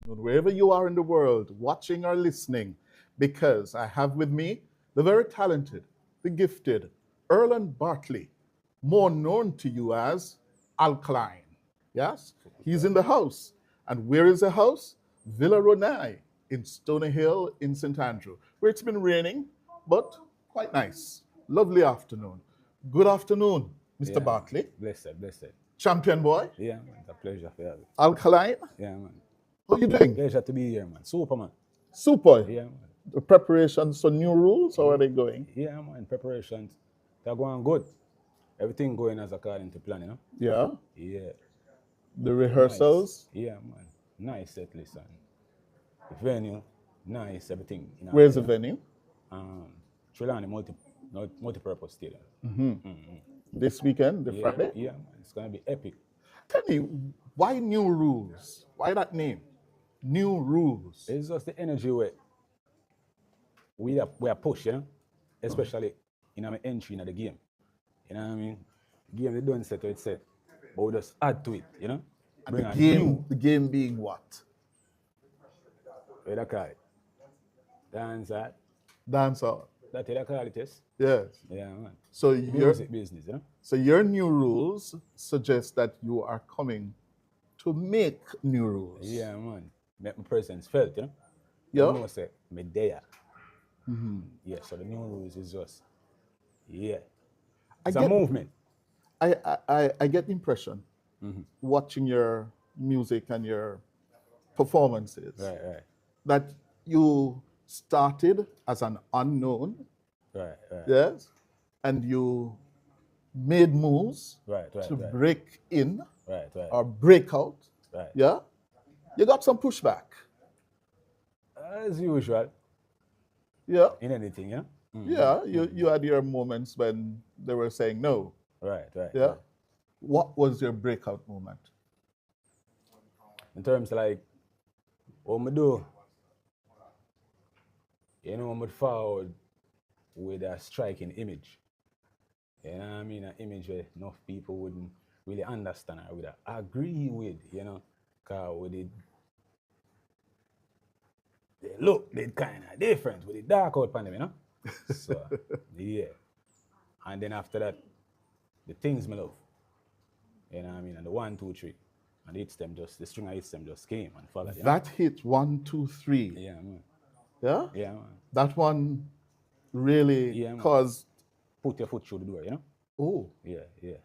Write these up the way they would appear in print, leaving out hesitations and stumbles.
afternoon, wherever you are in the world, watching or listening, because I have with me the very talented, the gifted Erlen Bartley, more known to you as Alkaline. Yes, he's in the house. And where is the house? Villa Ronai in Stony Hill in St. Andrew, where it's been raining, but quite nice. Lovely afternoon. Good afternoon, Mr. Yeah, man. Bartley. Blessed, blessed. Champion boy, Yeah, man. It's a pleasure for you. Alkaline. Yeah, man. How you doing? Pleasure to be here, man. Super, man. Super. Yeah, man. The preparations for new rules, how are they going? Yeah, man. Preparations, they're going good. Everything going as according to plan, you know? Yeah. Yeah. The Nice. rehearsals. Yeah, man. Nice set list, and the venue, nice, everything. In order, Where's the you know? venue? Trelawney multi-purpose stadium. This weekend, the Yeah, Friday. yeah, man. It's gonna be epic. Tell me, why new rules? Why that name? New rules. It's just the energy we are push, you know? Especially in our entry in the game. You know what I mean? Game they don't set it's set. But we just add to it, you know? And Bring the on game, new. the game being what? What they call it? Dancehall. Dancehall. That's what they call it, yes? Yes. Yeah, man. So your Music business, you know? new rules suggest that you are coming to make new rules. Yeah, man. Make my presence felt, you know? Yeah. You know, say, me there. Yeah, so the new rules is just, yeah. I It's a get movement. I get the impression watching your music and your performances Right. that you started as an unknown, Right. yes, and you made moves Right. to break in Right. or break out. Right. Yeah, you got some pushback. As usual, Yeah, in anything, yeah? yeah. You had your moments when they were saying no. Right. Yeah. What was your breakout moment? In terms of like, what I do, you know, I'm forward with a striking image. You know what I mean? An image where enough people wouldn't really understand or would agree with, you know, because with it, they look, they kind of different with the dark out pandem, you know? So, yeah. And then after that, the things me love. You know what I mean? And the 1, 2, 3. And the string of hits them just came and followed. You know? That hit 1, 2, 3. Yeah, man. Yeah. Yeah, man. That one really Yeah, man. caused. Put your foot through the door, you know? Oh, Yeah.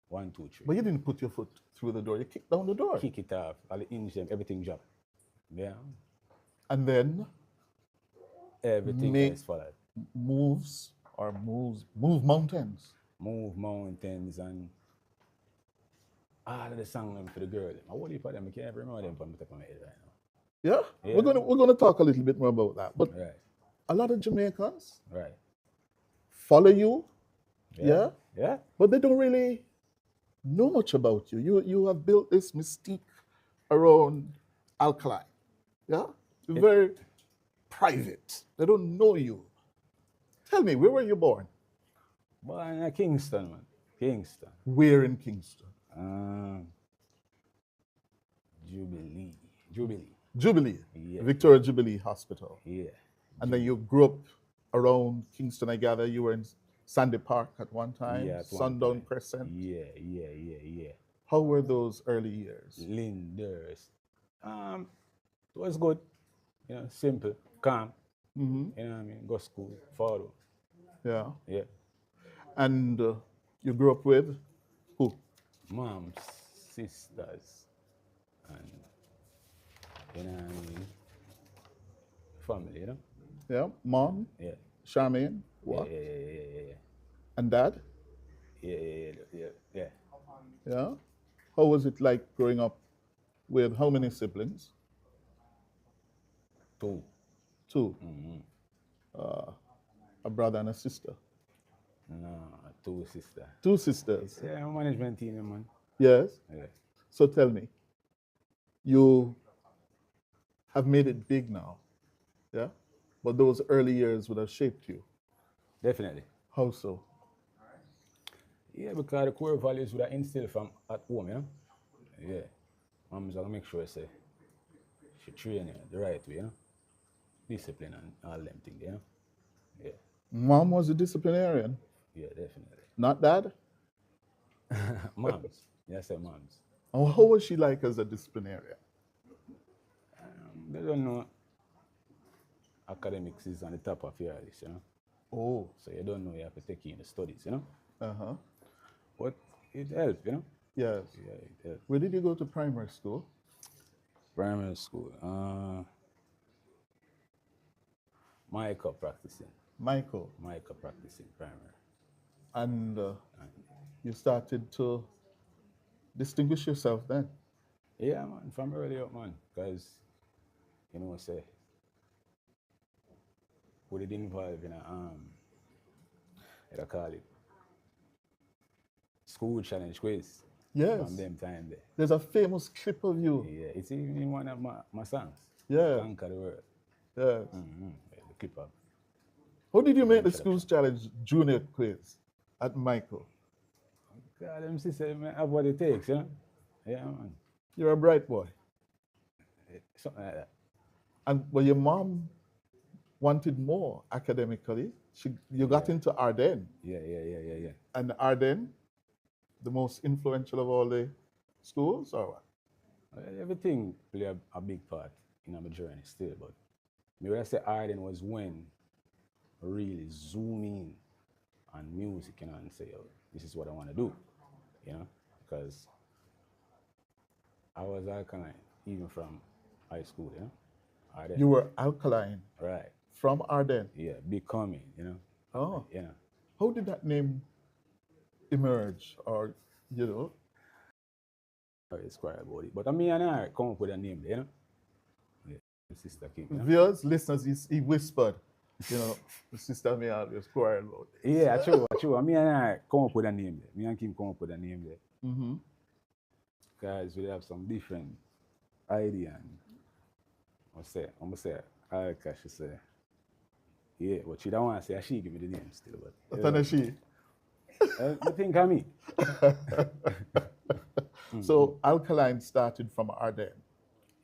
1, 2, 3. but you didn't put your foot through the door. You kicked down the door, Kick it off, all the hinge them, everything drop. Yeah. and then Everything Make- else followed. move mountains. Move mountains and all of the songs them for the girl. I whole heap of them, I can't remember them from the top of my head right now. Yeah? Yeah. We're gonna talk a little bit more about that. But Right. a lot of Jamaicans Right. follow you, Yeah. but they don't really know much about you. You have built this mystique around Alkaline. Yeah? You're very private. They don't know you. Tell me, where were you born? Born in Kingston, man. Kingston. Where in Kingston? Jubilee. Jubilee. Yeah. Victoria Jubilee Hospital. Yeah. And then you grew up around Kingston, I gather. You were in Sandy Park at one time, Yeah, at one Sundown time. Crescent. Yeah. How were those early years? Linders. It was good. You know, simple, calm. Mm-hmm. You know what I mean? Go school, follow. Yeah. Yeah. And you grew up with who? Moms, sisters, and you know what I mean? Family, you know? Yeah. Mom, Yeah. Charmaine, what? Yeah. And dad? Yeah. Yeah. How was it like growing up with how many siblings? 2. 2. A brother and a sister. No, 2 sisters. 2 sisters. It's a management team, man. Yes. Yeah. So tell me, you have made it big now, yeah? But those early years would have shaped you. Definitely. How so? Yeah, because the core values would have instilled from at home, you know? Yeah. Mom's gonna make sure say she train you the right way, you know? Discipline and all them things, you know? Yeah, Mom was a disciplinarian, yeah, definitely. not dad. Moms, yeah, I say moms. Oh, how was she like as a disciplinarian? They don't know academics is on the top of your list, you know? Oh, So you don't know you have to take in the studies, you know? uh-huh. But it helps, you know? Yes. Yeah, it helps. Where did you go to primary school? Primary school, Jamaica practicing, Michael. Jamaica practicing primary. And And you started to distinguish yourself then. yeah, man, from early up, man, because, you know, say, we did involve in a, I call it, school challenge quiz from Yes. them time there. There's a famous clip of you. Yeah, it's even in one of my songs. Yeah. Conquer the world. Yes. Yeah, the clip of How did you make the introduction. schools challenge junior quiz at Michael? God, them sister, man, have what it takes, you know? Yeah, man. You're a bright boy. Something like that. And well, your mom wanted more academically. You got into Ardennes, Yeah. and Ardennes, the most influential of all the schools, or what? Everything play a big part in my journey still, but me when I say Arden was when I really zoom in on music, you know, and say, oh, this is what I want to do, you know, because I was alkaline even from high school, you know, Arden, You were alkaline right, from Ardennes. yeah, becoming, you know, Oh, you know, how did that name emerge, or you know? it's quite about it. But I mean, and I come up with a name, there, you know, yeah, the sister Kim, you know. Viewers, listeners, he whispered, you know, the sister may always quarrel about this. Yeah, true. I mean, and I come up with a name there. Me and Kim come up with a name there. Mm-hmm. Guys, we have some different idea and I'm gonna say, Alka should say, yeah, but she don't want to say she give me the name still, but Tanashi. you think of me. So alkaline started from Ardennes.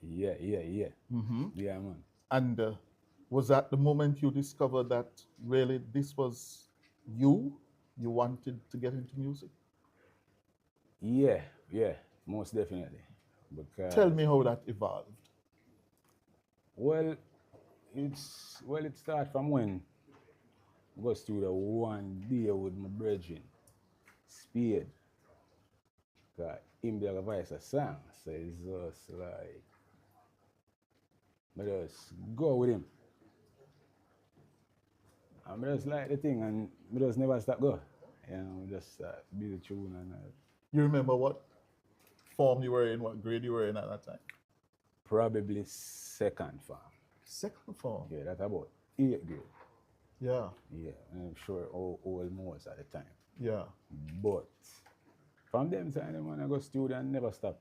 Yeah. Mm-hmm. Yeah, man. And was that the moment you discovered that really this was you? You wanted to get into music? Yeah, most definitely. Because Tell me how that evolved. well, it started from when I go studio one day with my brethren, Speed. Cause him be like a voice of song, so it's just like I just go with him. And I just like the thing and I just never stop go. You know, just be the tune and You remember what form you were in, what grade you were in at that time? probably second farm. Second form. Yeah, that's about 8th grade. Yeah. Yeah, and I'm sure all most at the time. Yeah. But from them time, when I go studio and never stop.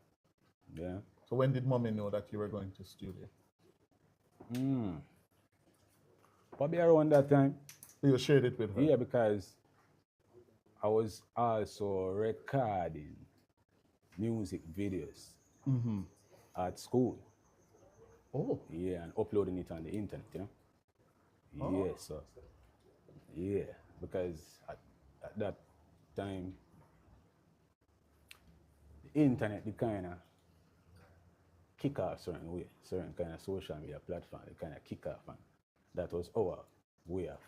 Yeah. So when did mommy know that you were going to studio? Probably around that time. You shared it with her? Yeah, because I was also recording music videos at school. Oh. Yeah, and uploading it on the internet, you know? Oh. Yeah, so, yeah, because at that time, the internet, the kind of kick off certain way, certain kind of social media platform, the kind of kick off, and that was our way of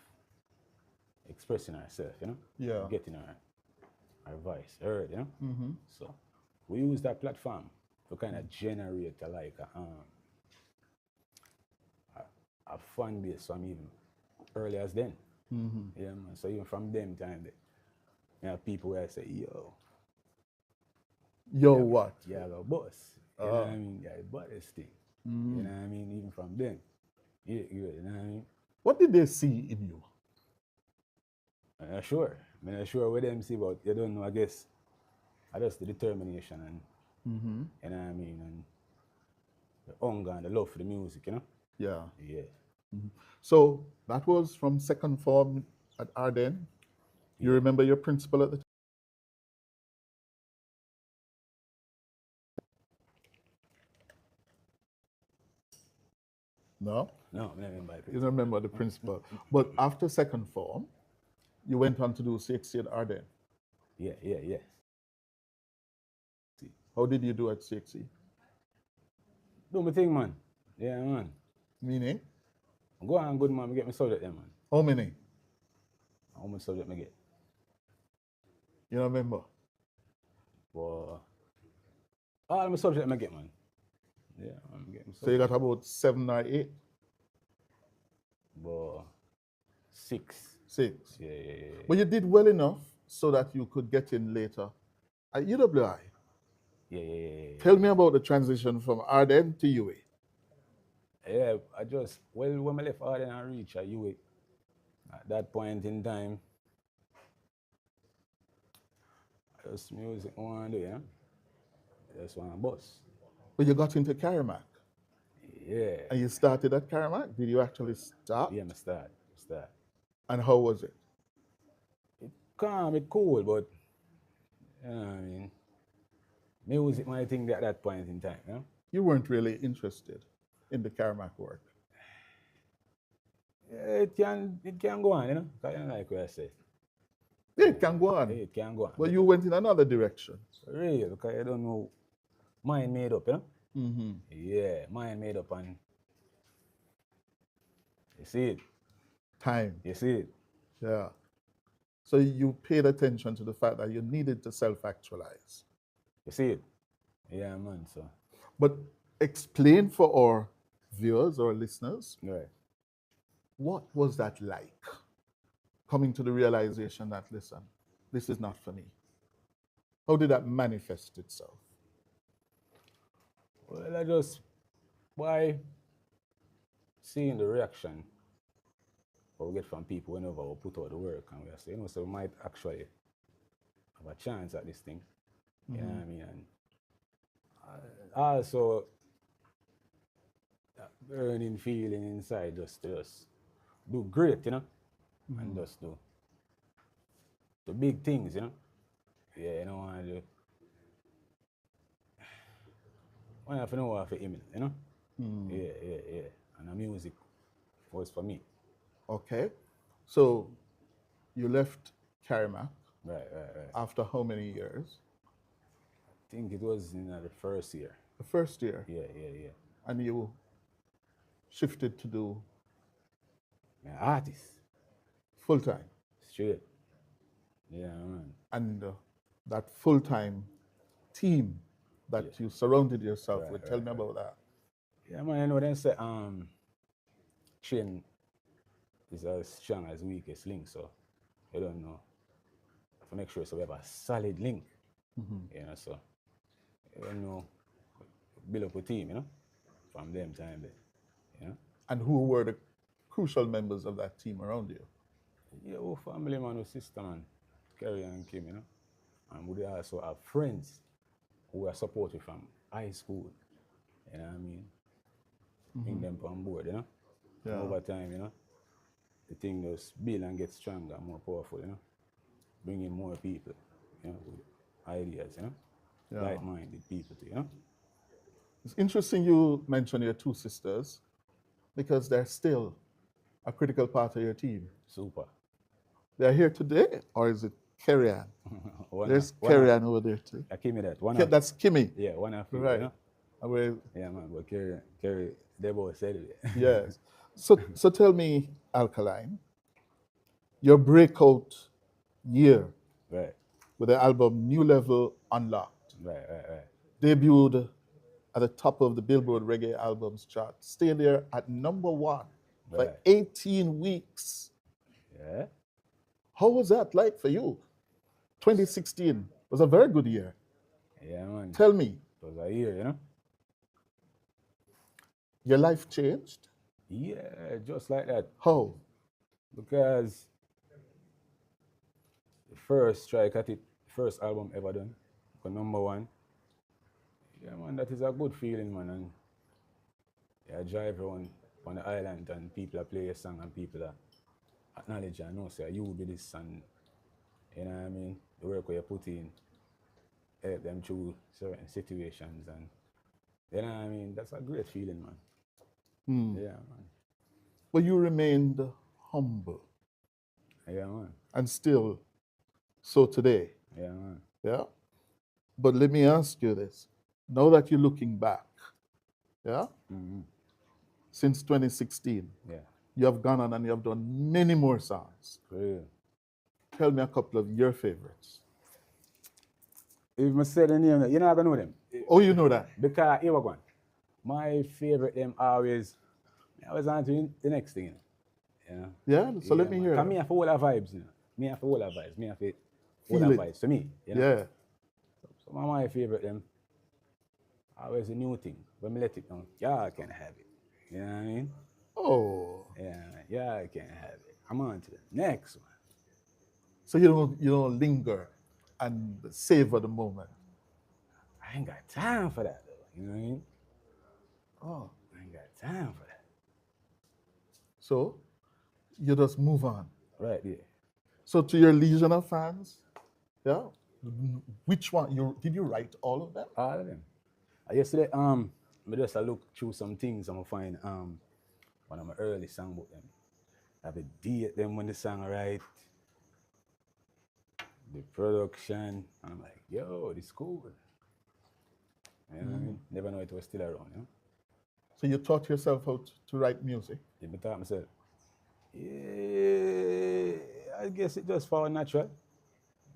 expressing ourselves, you know? Yeah. Getting our voice heard, you know? So we use that platform to kind of generate a fan base from even early as then. Yeah, man. So even from them time, you know, people where say, yo, Yo, what? yeah, the boss. You know what I mean? Yeah, the baddest thing. You know what I mean? Even from them. Yeah, you know what I mean? What did they see in you? I'm not sure. I'm not sure what them see, but you don't know, I guess. I just the determination and, you know what I mean? And the hunger and the love for the music, you know? Yeah. Yeah. So that was from second form at Ardennes. You remember your principal at the time? No? No, I never remember the You principal. don't remember the principal. But after second form, you went on to do CXC at Arden. Yeah. How did you do at CXC? Do my thing, man. Yeah, man. Meaning? Go on, good man. I get my subject there, man. How many? How much subject I get? You don't remember? But all my subject I get, man. Yeah, I'm getting So you subject. got about 7 or 8? But 6. 6. Yeah. But you did well enough so that you could get in later at UWI. Yeah. Tell me about the transition from Arden to UA. Yeah, I just, well, when I left Arden and reach at UA, at that point in time, just music I want to do, yeah? Just want to bust. But you got into Karamak Yeah. and you started at Karamak. Did you actually start? Yeah, I start. And how was it? It calm, it cool, but, you know what I mean? Music my thing at that point in time, you know? You weren't really interested in the Karamak work. Yeah, it can go on, you know? Because you know, like what I said. Yeah, it can go on. Yeah, it can go on. But you went in another direction. Real, because you don't know. Mind made up, you know? Mm-hmm. Yeah, mind made up, and you see it. Time. You see it. Yeah. So you paid attention to the fact that you needed to self-actualize. You see it. Yeah, man, so. But explain for our viewers or listeners, Right. what was that like? Coming to the realization that, listen, this is not for me. How did that manifest itself? Well, I just, by seeing the reaction we get from people whenever we put out the work, and we are saying, you know, so we might actually have a chance at this thing. You know what I mean? And also, that burning feeling inside just to just do great, you know? And just do the big things, you know? Yeah, you know, want to do. I have to know what to aim, you know? Yeah. And the music was for me. Okay. So you left Karamak Right. after how many years? I think it was in the first year. The first year. Yeah. And you shifted to do An artist, full-time. straight. Yeah, man. And that full-time team that you surrounded yourself with. Tell me about that. Yeah, man, you know, they say, chain is as strong as weakest link, so you don't know. To make sure so we have a solid link, you know, so you don't know, build up a team, you know, from them time there, you know. And who were the crucial members of that team around you? Yeah, our family, man, our sister, man, Kerry and Kim, you know. And we also have friends who are supported from high school, you know what I mean? Bring them on board, you know. Yeah. And over time, you know, the thing just build and get stronger, more powerful, you know. Bring in more people, you know, with ideas, you know. Yeah. Like-minded people, too, you know. It's interesting you mention your two sisters because they're still a critical part of your team. Super. They're here today, or is it Kerry Ann? There's one Kerry Ann over there too. Give me that. That's Kimmy. Yeah, one of you, Right. you know. Yeah, man, but Kerry, they both said it. Yes. So tell me, Alkaline, your breakout year Right. with the album New Level Unlocked Right. debuted at the top of the Billboard Reggae Albums chart, stayed there at #1 for Right. 18 weeks. Yeah. How was that like for you? 2016 was a very good year. Yeah, man. Tell me, It was a year, you know. your life changed? Yeah, just like that. How? Because the first strike at it, first album ever done, for #1. Yeah, man, that is a good feeling, man. And yeah, drive around on the island and people are play a song and people are acknowledge and know say you be this and you know what I mean, the work where you put in, help them through certain situations and you know what I mean, that's a great feeling, man. Hmm. Yeah, man. But you remained humble Yeah, man. and still so today. Yeah, man. Yeah. But let me ask you this. Now that you're looking back, yeah, Mm-hmm. since 2016, Yeah, you have gone on and you have done many more songs. for real. Tell me a couple of your favorites. If I say the name, you're not gonna know them. Oh, you know that. Because here we go. My favorite them always, I was on to the next thing, you know. Yeah, so let Yeah, me man. hear Cause me them. have all the vibes, you know. Me have all the vibes. Me have all the Feel it. vibes to me, you know. Yeah. So my favorite them always a new thing. When me let it down, y'all can have it. You know what I mean? Oh. Yeah, man. Y'all can have it. I'm on to the next one. So you don't linger and savor the moment. I ain't got time for that though. You know what I mean? Oh. I ain't got time for that. So you just move on. Right there. So to your Legion of fans, yeah, which one you did you write all of them? All of them. Yesterday, I just look through some things and I find one of my early songbook them. I have a date them when the song right, the production. I'm like, yo, this cool. You know what I mean? Never know it was still around, you know? So you taught yourself how to write music. Then I thought myself, yeah, I guess it just found natural.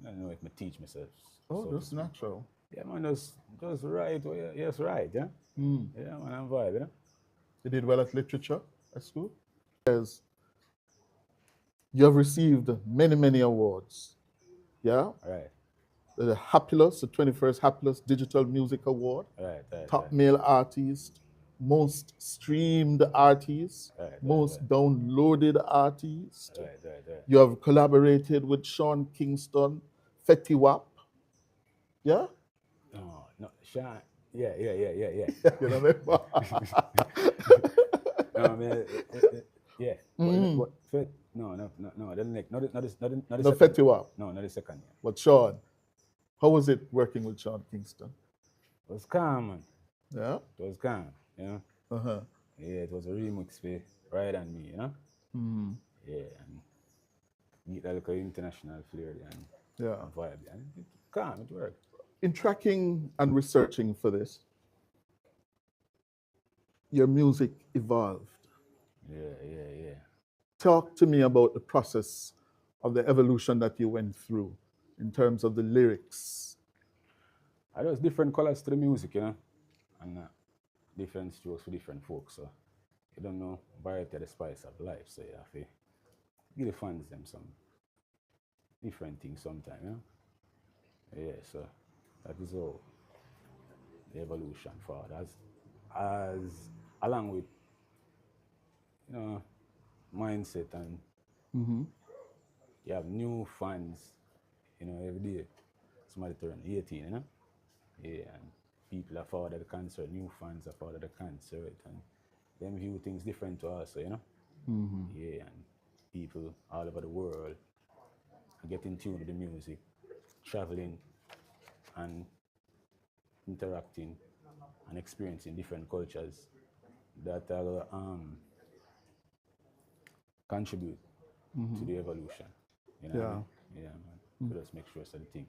I don't know if I teach myself. Oh, So to that's speak. natural. Yeah, man, just right. Oh, yeah, yes, right, yeah? Yeah, man, I'm vibe, you know? You did well at literature at school. Yes, you have received many awards. Yeah, Right, the Happilus, the 21st Happilus Digital Music Award, top right, male artist, most streamed artist, right, most downloaded artist. right. You have collaborated with Sean Kingston, Fetty Wap. Yeah? No, Sean. Yeah. You know No, man, yeah. What, no. The next, not the No, second. Fetty Wap. No, not the second. Yeah. But Sean, how was it working with Sean Kingston? It was calm, man. Yeah? It was calm, you know. Uh-huh. Yeah, it was a remix for Ride and Me, you know. Yeah, and meet that little international flair and Yeah. vibe, and it calm, it worked. In tracking and researching for this, your music evolved. Yeah. Talk to me about the process of the evolution that you went through in terms of the lyrics. I just different colors to the music, you know, and different strokes for different folks. So you don't know variety of the spice of life. So you have to give the fans them some different things sometimes, you know. Yeah, so that is all the evolution for it. As along with you know mindset and you have new fans, you know, every day. Somebody turn 18, you know? Yeah, and people are forward at the concert, new fans are forward at the concert, and them view things different to us, so, you know? Yeah, and people all over the world are getting tuned with the music, traveling and interacting and experiencing different cultures that are contribute to the evolution. You know what I Yeah. mean? Yeah, man. So just make sure it's the thing.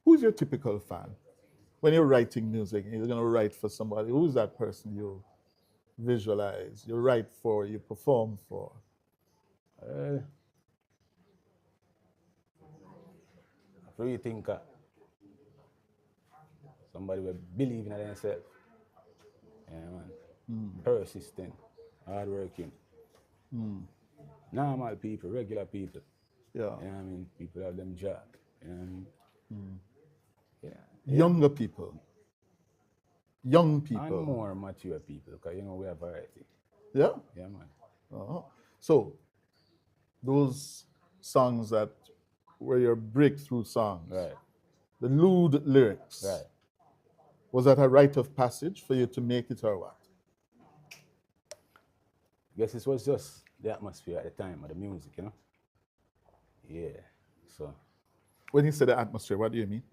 Who's your typical fan? When you're writing music, you're going to write for somebody. Who's that person you visualize, you write for, you perform for? Uh, I really think somebody will believe in themselves. Yeah, man. Persistent, hardworking, normal people, regular people. Yeah. You know what I mean? People have them job. You know what I mean? Yeah. Younger people. Young And people. more mature people, because you know we have variety. Yeah. Yeah, man. Uh-huh. So those songs that were your breakthrough songs, Right. the lewd lyrics, Right. was that a rite of passage for you to make it or what? Guess it was just the atmosphere at the time of the music, you know? Yeah. So When you say the atmosphere, what do you mean?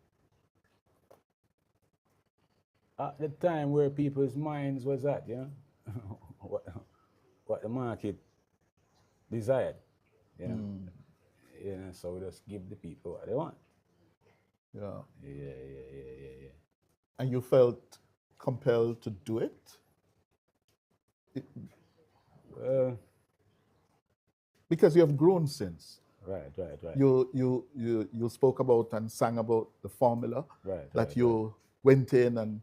at the time where people's minds was at, you know? the market desired. You know? So we just give the people what they want. Yeah. Yeah. And you felt compelled to do it? Well, Because you have grown since. right. You spoke about and sang about the formula Right, that you went in and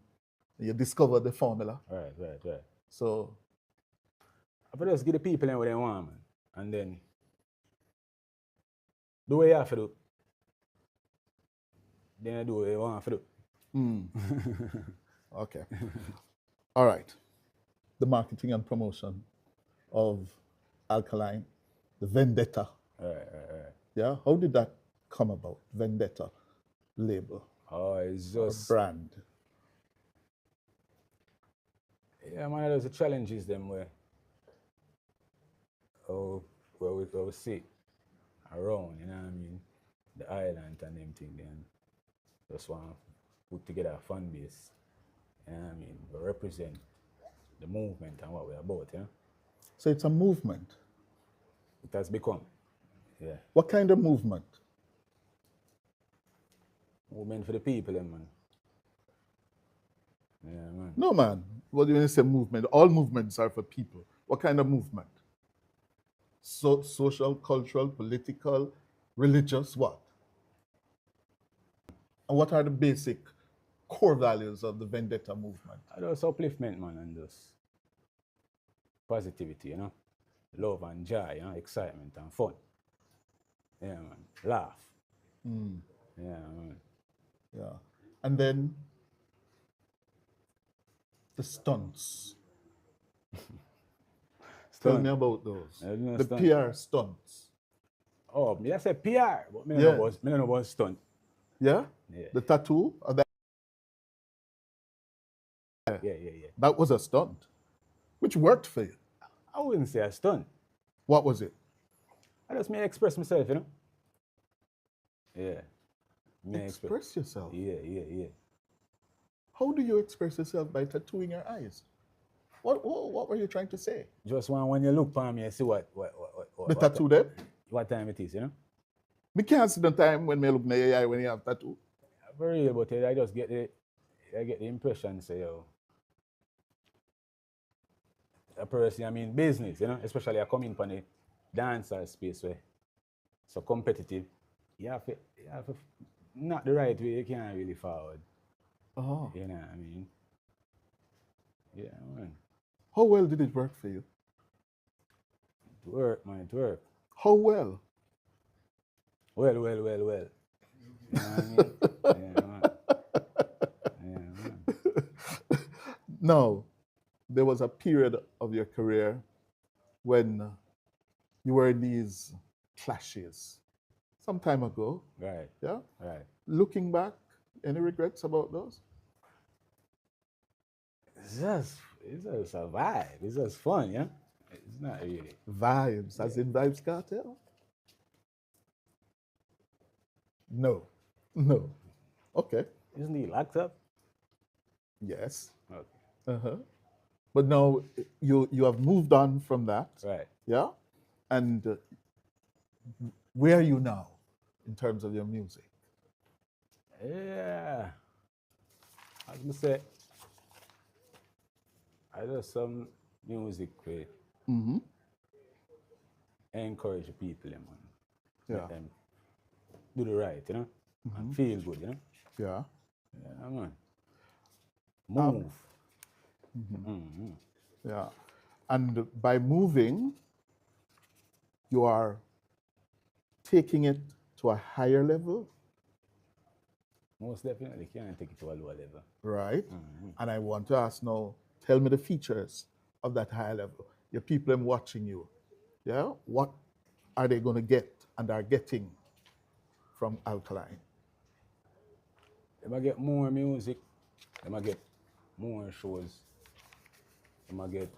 you discovered the formula. Right. So I just give the people what they want, man. And then do what you have to do. Then I do what you want to do. okay. All right. The marketing and promotion of Alkaline, the Vendetta. Right. Yeah. How did that come about? Vendetta label Oh, it's or just brand. yeah, man. There's the challenges them where we see around, you know what I mean, the island and them thing. Then just want to put together a fan base. You know what I mean, we represent the movement and what we're about. You know, So it's a movement. it has become. Yeah. What kind of movement? Movement for the people, man. Yeah, man. No, man. What do you mean say movement? All movements are for people. What kind of movement? So, social, cultural, political, religious, what? And what are the basic core values of the Vendetta movement? Just upliftment, man, and just positivity, you know, love and joy, you know, excitement and fun. Yeah, man. Laugh. Yeah, man. Yeah. And then the stunts. Tell me about those. The stunt. PR stunts. Oh, me I say PR, but me Yeah. don't know about stunt. Yeah? Yeah. The tattoo? Yeah. That was a stunt, which worked for you. I wouldn't say a stunt. What was it? I just may express myself, you know. Yeah. Me Express yourself. Yeah. How do you express yourself by tattooing your eyes? What were you trying to say? Just when you look for me, you see what Tattoo there? what time it is, you know. We can't see the time when me look in your eye when you have tattoo. Very real, but I just get the impression, say, yo, a person, I mean, business, you know, especially I come in from the dancer space where so competitive. You have to not the right way, you can't really forward. Oh. You know what I mean? Yeah, man. How well did it work for you? It work, man, it work. How well? Well. You know what I mean? Yeah, man. Now, there was a period of your career when you were in these clashes some time ago. Right. Yeah? Right. Looking back, any regrets about those? It's just a vibe. It's just fun, yeah? It's not really. Vibes, as in Vibes Kartel? No. Okay. Isn't he locked up? Yes. Okay. But now you have moved on from that. Right. Yeah? And where are you now in terms of your music? Yeah. I was gonna say, I do some music where encourage people, man. Yeah. Let them do the right, you know? And feel good, you know? Yeah. Yeah, man. Move. Yeah. And by moving, you are taking it to a higher level. Most definitely can't take it to a lower level. Right. And I want to ask now, tell me the features of that higher level. Your people are watching you. Yeah. What are they going to get and are getting from Alkaline? They might get more music. They might get more shows. They might get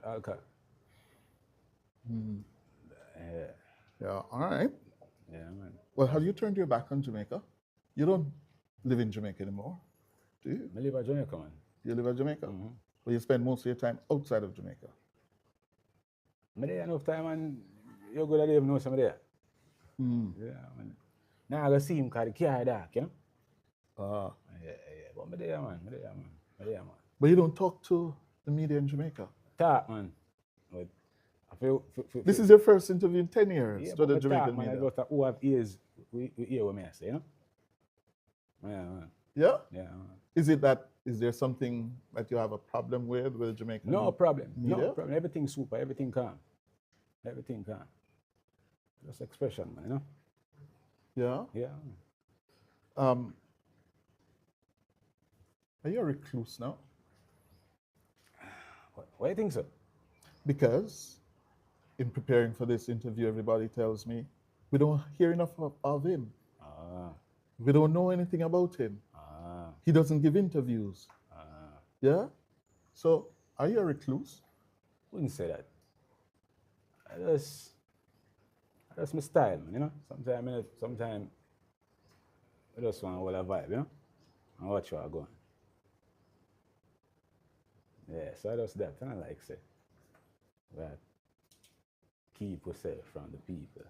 alcohol. Yeah. All right. Yeah, man. Well, have you turned your back on Jamaica? You don't live in Jamaica anymore, do you? I live in Jamaica, man. You live in Jamaica? Well, you spend most of your time outside of Jamaica. I'm there enough time and you're good at even know some there. Mm. Yeah, man. Now I go see him because the car dark, you know? Ah. Yeah, yeah. But I'm there, man. I'm there, man. I'm there, man. But you don't talk to the media in Jamaica. Talk, man. But I This is your first interview in 10 yeah, years to but the my talk, Jamaican man, I media. just who have ears, we hear what me I say, you know? Yeah, man. Yeah? Yeah, man. Is there something that you have a problem with the No Jamaican problem. No media? problem. Everything super. Everything calm. Everything calm. Just expression, man, you know? Yeah? Yeah. Um, are you a recluse now? Why you think so? Because in preparing for this interview, everybody tells me we don't hear enough of him. Ah, We don't know anything about him. ah, He doesn't give interviews. ah. Yeah? So, are you a recluse? Wouldn't say that. I just my style, man, you know? Sometimes I just want to hold a vibe, you know? And watch where I going. Yeah, so I just that. And I like say, that keep yourself from the people.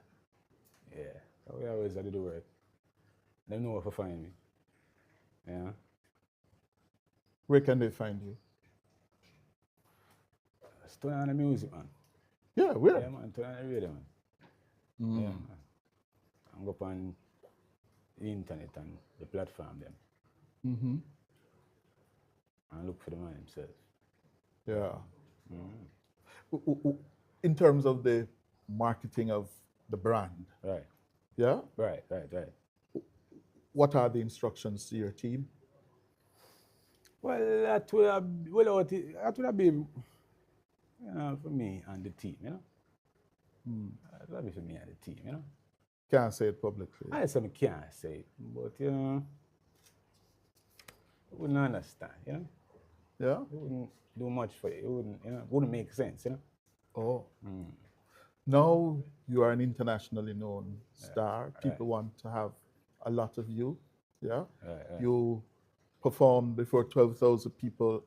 Yeah. So we always have to do work. They know where to find me. Yeah. Where can they find you? Just turn on the music, man. Yeah, where? Yeah, man, turn on the radio, man. Yeah, man. And go up on the internet and the platform them Mm-hmm. and look for the man himself. Yeah. In terms of the marketing of the brand, Right, yeah, right. what are the instructions to your team? Well, that would have, that would have been, for me and the team, you know? That would be for me and the team, you know? Can't say it publicly. I say I can't say it, but, you know, you wouldn't understand, you know? Yeah. It wouldn't do much for you. It wouldn't, it wouldn't make sense, you know? Oh. Now you are an internationally known star. Right. People want to have a lot of you. Yeah. Right. You performed before 12,000 people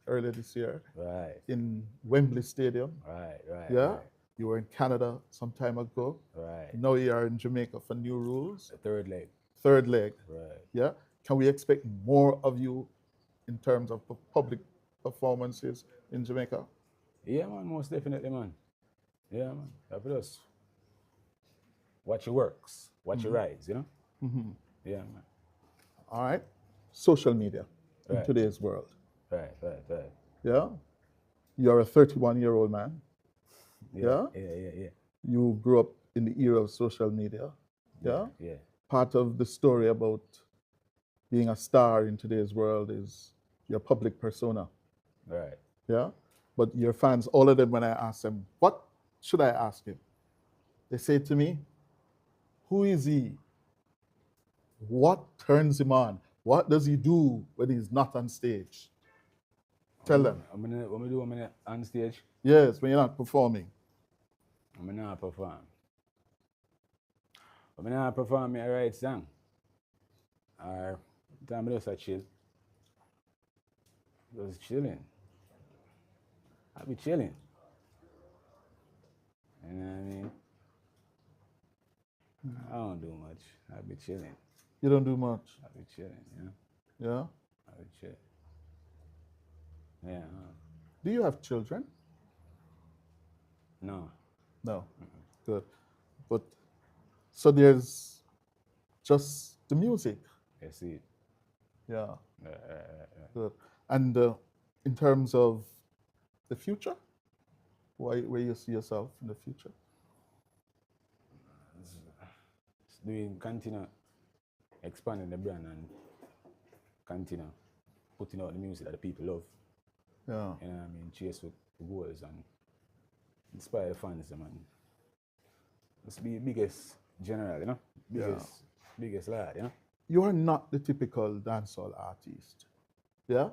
earlier this year Right, in Wembley Stadium. right. Yeah. You were in Canada some time ago. Right. Now you are in Jamaica for New Rules. The third leg. Third leg. Right. Yeah. Can we expect more of you in terms of public performances in Jamaica? Yeah, man, most definitely, man. Yeah, man. That just watch your works, watch your rides, you know? Yeah, man. All right. Social media in Right. today's world. Right. Yeah. You're a 31-year-old man. Yeah. Yeah. You grew up in the era of social media. Yeah. Yeah. Part of the story about being a star in today's world is your public persona. Right. Yeah. But your fans, all of them, when I ask them, what should I ask him? They say to me, who is he? What turns him on? What does he do when he's not on stage? Tell them. I'm gonna on stage. Yes, when you're not performing. I'm gonna perform. I'm gonna perform me a right song. Or time I just a chill. Just chilling. I'll be chilling. You know what I mean? I don't do much. I'll be chilling. You don't do much. I'll be chilling, you know? Yeah. I'll be chilling. Yeah. Do you have children? No. No. Good. But so there's just the music. I see it. Yeah. Right. Good. And in terms of the future, where you see yourself in the future? Continue expanding the brand and continue putting out the music that the people love. Yeah. You know what I mean? Chase with goals and inspire the fans, man. It's the biggest general, you know? Biggest lad, you know? You are not the typical dancehall artist. Yeah?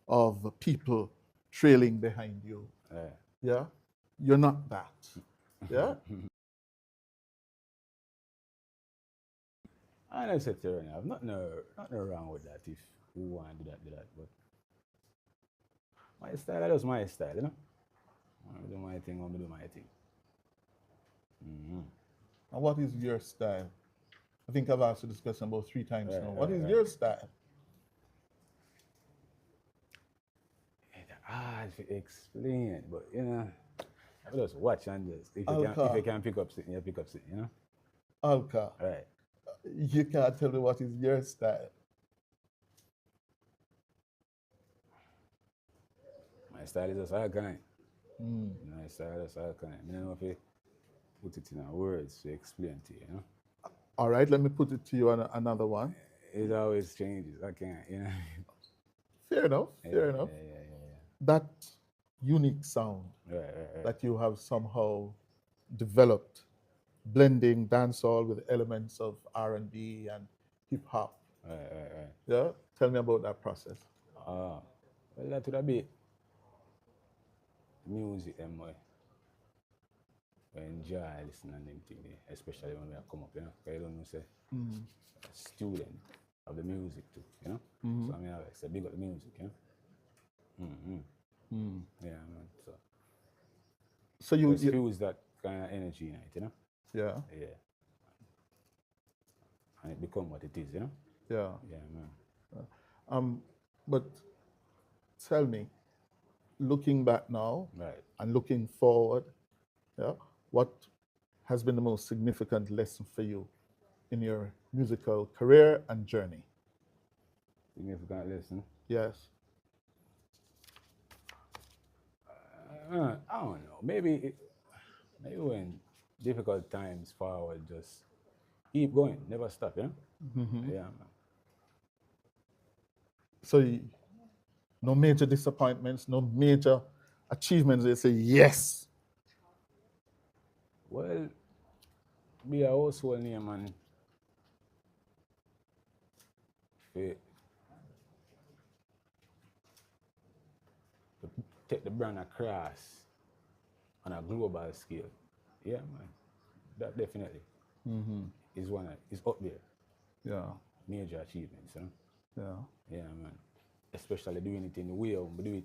Of people trailing behind you. Yeah? You're not that. Yeah? I said to her, I've nothing wrong with that if you want to do that, but My style, that's my style, you know. I do my thing, I do my thing. And what is your style? I think I've asked you this question about 3 times Right, now. What right, is right. your style? It's hard to explain, but you know, I just watch and just if you Alka, can pick up something, you pick up something, you know. Alka, Right. you can't tell me what is your style. My style is just alkaline. Mm. My style is alkaline. I don't know if you put it in words to explain to you, you know. All right, let me put it to you on another one. It always changes. I can't, you know. Fair enough, Yeah, fair yeah, enough. yeah, That unique sound yeah. Right, right, right. that you have somehow developed, blending dancehall with elements of R&B and hip hop. Right, right, right. Yeah, tell me about that process. Ah, well, that would be music, them boy. We enjoy listening and them thing, especially when we come up, you know. 'Cause you don't know, say, Mm. a student of the music too, you know. Mm-hmm. So I mean, I say big up the music, you know. Mm-hmm. Mm. Yeah, man. So So you, just fuse that kind of energy in it, you know. yeah, Yeah, and it become what it is, you know. yeah. Yeah, man. Um, but tell me, looking back now Right. and looking forward, yeah, what has been the most significant lesson for you in your musical career and journey? Significant lesson. Yes. I don't know. Maybe when difficult times forward, just keep going, never stop, you know. Hmm. Yeah, man. So no major disappointments, no major achievements. They say yes. Well, be a household name and fi- to take the brand across on a global scale. Yeah, man. That definitely Hmm. is up there. Yeah, Major achievements, you know. yeah. Yeah, man. Especially doing it in the way how we do it.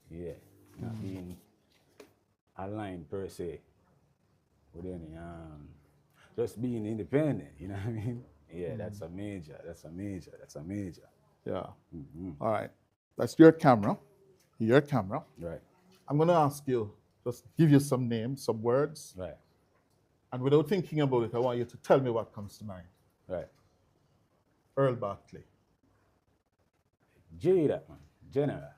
Yeah. Not being aligned per se with any just being independent, you know what I mean? Yeah, that's a major. Yeah. Mm-hmm. All right. That's your camera. Your camera. Right, I'm going to ask you, just give you some names, some words, right, and without thinking about it, I want you to tell me what comes to mind. right. Earl Barkley. J that man. General.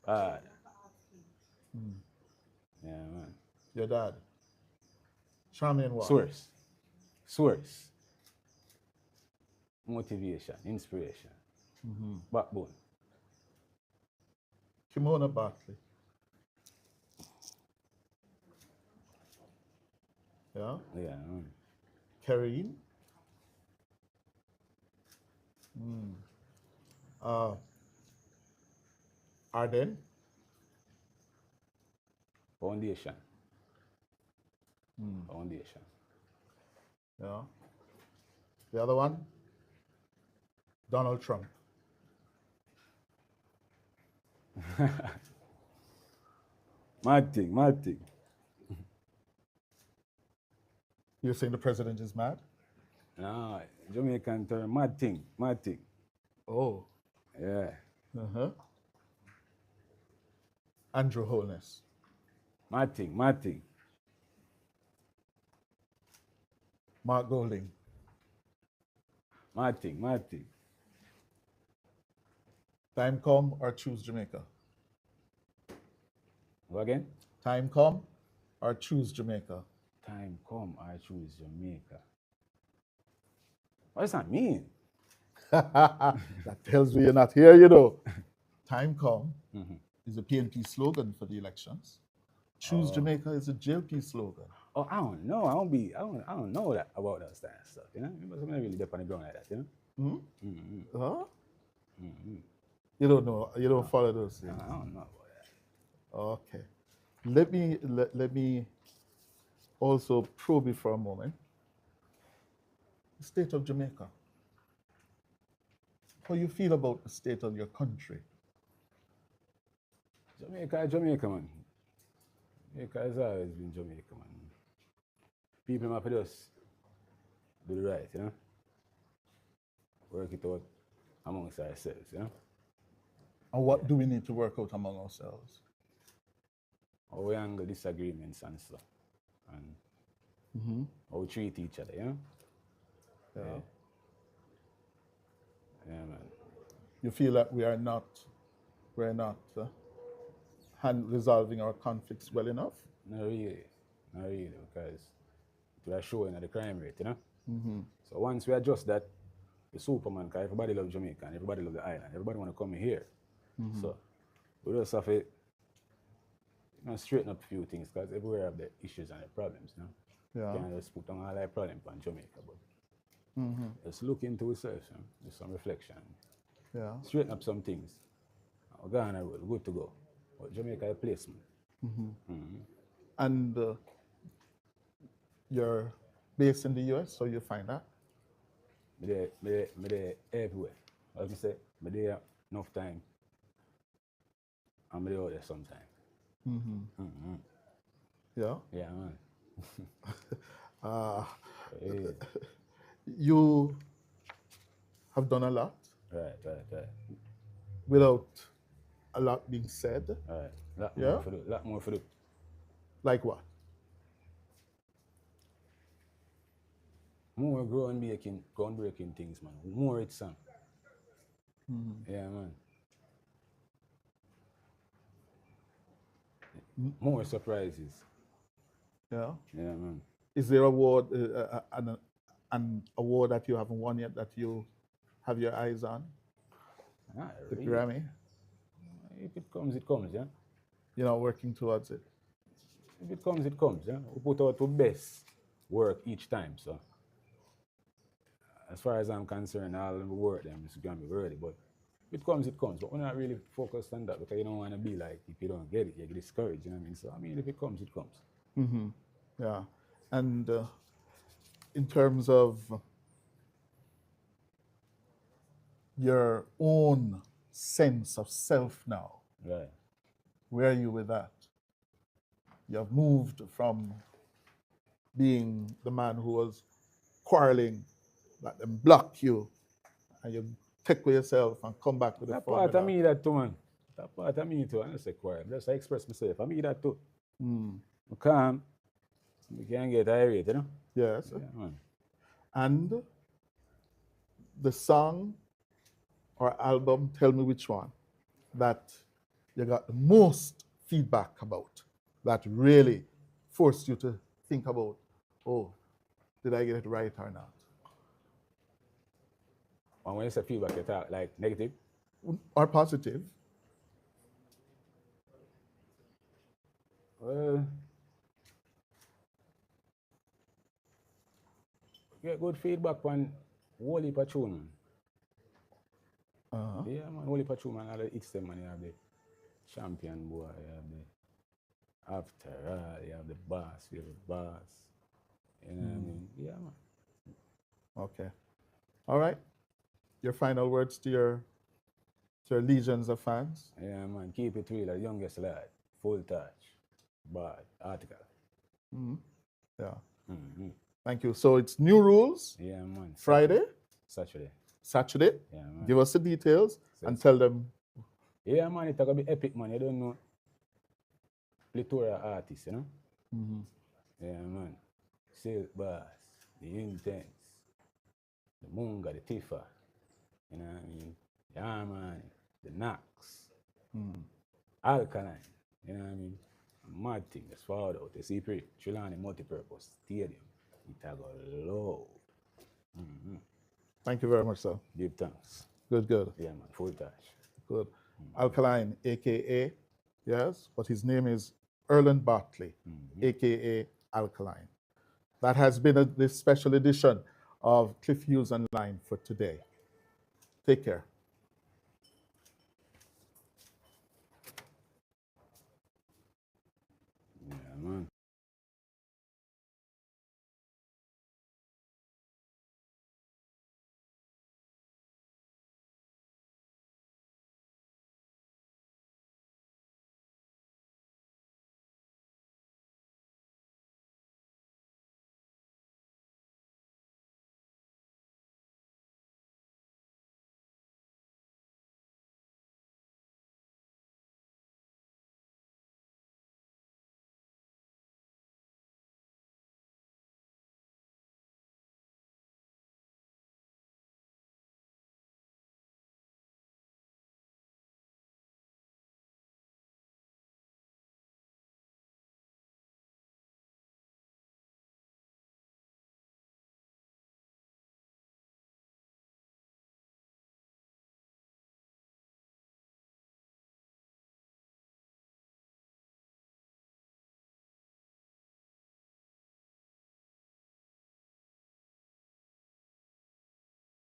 Ah, yeah, man. Your dad. Charmian Ward. Source. Motivation, inspiration, backbone. Kimona Barkley. Yeah. Yeah, man. Kareen. Uh, Arden. Foundation. Foundation. Yeah. The other one, Donald Trump. Mad thing, mad thing. You're saying the president is mad? Nah, Jamaican term, mad thing, mad thing. Oh. Yeah, Uh-huh. Andrew Holness. mad thing, mad thing. Mark Golding. Mad thing, mad thing. Time come or choose Jamaica? Go again? Time come or choose Jamaica? Time come, I choose Jamaica. What does that mean? That tells me you're not here, you know. Time come is a PNP slogan for the elections. Choose Jamaica is a JLP slogan. Oh, I don't know. I don't know that about that stuff, you know? Because I'm not really deep on the ground like that, you know? Huh? You don't know. You don't follow those things. I don't know about that. Okay. Let me also probe it for a moment. The state of Jamaica. How you feel about the state of your country? Jamaica, man. Jamaica has always been Jamaica, man. People have to just do the right, you know? Work it out amongst ourselves, you know? And what do we need to work out among ourselves? How we handle disagreements and stuff. And how we treat each other, you know? Yeah. Yeah, man. You feel that we're not resolving our conflicts well enough? Not really, because we are showing at the crime rate, you know? So once we adjust that, the Superman, because everybody loves Jamaica and everybody loves the island, everybody want to come in here. So we just have to straighten up a few things, because everywhere have the issues and the problems, you know? Yeah. You can't just put on all that problem on Jamaica, but let's look into ourselves, you know? Just some reflection. Yeah. Straighten up some things. We're going on the road, good to go. But Jamaica is a place, man. And you're based in the US, so you find that? Me there everywhere. As I say, me there enough time. And me there out there sometime. Yeah. Yeah, man. Yeah. You have done a lot Right. without a lot being said. Right. Lot Yeah? more for do. Like what? More groundbreaking things, man. More hit song. Yeah, man. More surprises. Yeah. Yeah, man. Is there an award that you haven't won yet that you have your eyes on? Not The really. Grammy? If it comes, it comes, yeah. You're not working towards it. If it comes, it comes, yeah. We put out our best work each time, so. As far as I'm concerned, all the work them is gonna be worthy, but if it comes, it comes. But we're not really focused on that because you don't want to be like, if you don't get it, you get discouraged, you know what I mean? So, I mean, if it comes, it comes. Yeah. And in terms of your own sense of self now, Right. where are you with that? You have moved from being the man who was quarreling, let them block you, and you take with yourself and come back to the That front. part of me that too, man. That part of me too. I don't say quiet. Just I express myself. I mean that too. I'm calm. We can't get irate, you know? Yes. Yeah, man. And the song or album, tell me which one, that you got the most feedback about, that really forced you to think about, oh, did I get it right or not? And when you say feedback, you talk like negative. Or positive? Well, get good feedback on whole heap of tune, man. Yeah, man, whole heap of tune, man. All the hits them, man. You have the Champion Boy, you have the After All, you have the Boss, you have the Boss. You know what I mean? Yeah, man. Okay. All right. Your final words to your legions of fans? Yeah, man. Keep it real, the youngest lad. Full touch. Bad. Article. Yeah. Thank you. So it's new rules. Yeah, man. Friday, Saturday. Yeah, man. Give us the details and tell them. Yeah, man. It's gonna be epic, man. You don't know. Plethora artists, you know? Yeah, man. Silk Bass, the Intense, the Munga, the Tifa, you know what I mean? The Armani, the Knox, Alkaline, you know what I mean? Mad thing, that's forward out, the CP, Trelawney Multipurpose Stadium. It a go low. Thank you very much, sir. Give thanks. Good. Yeah, man, full touch. Good. Alkaline, a.k.a., yes, but his name is Erland Bartley, a.k.a. Alkaline. That has been this special edition of Cliff Hughes Online for today. Take care.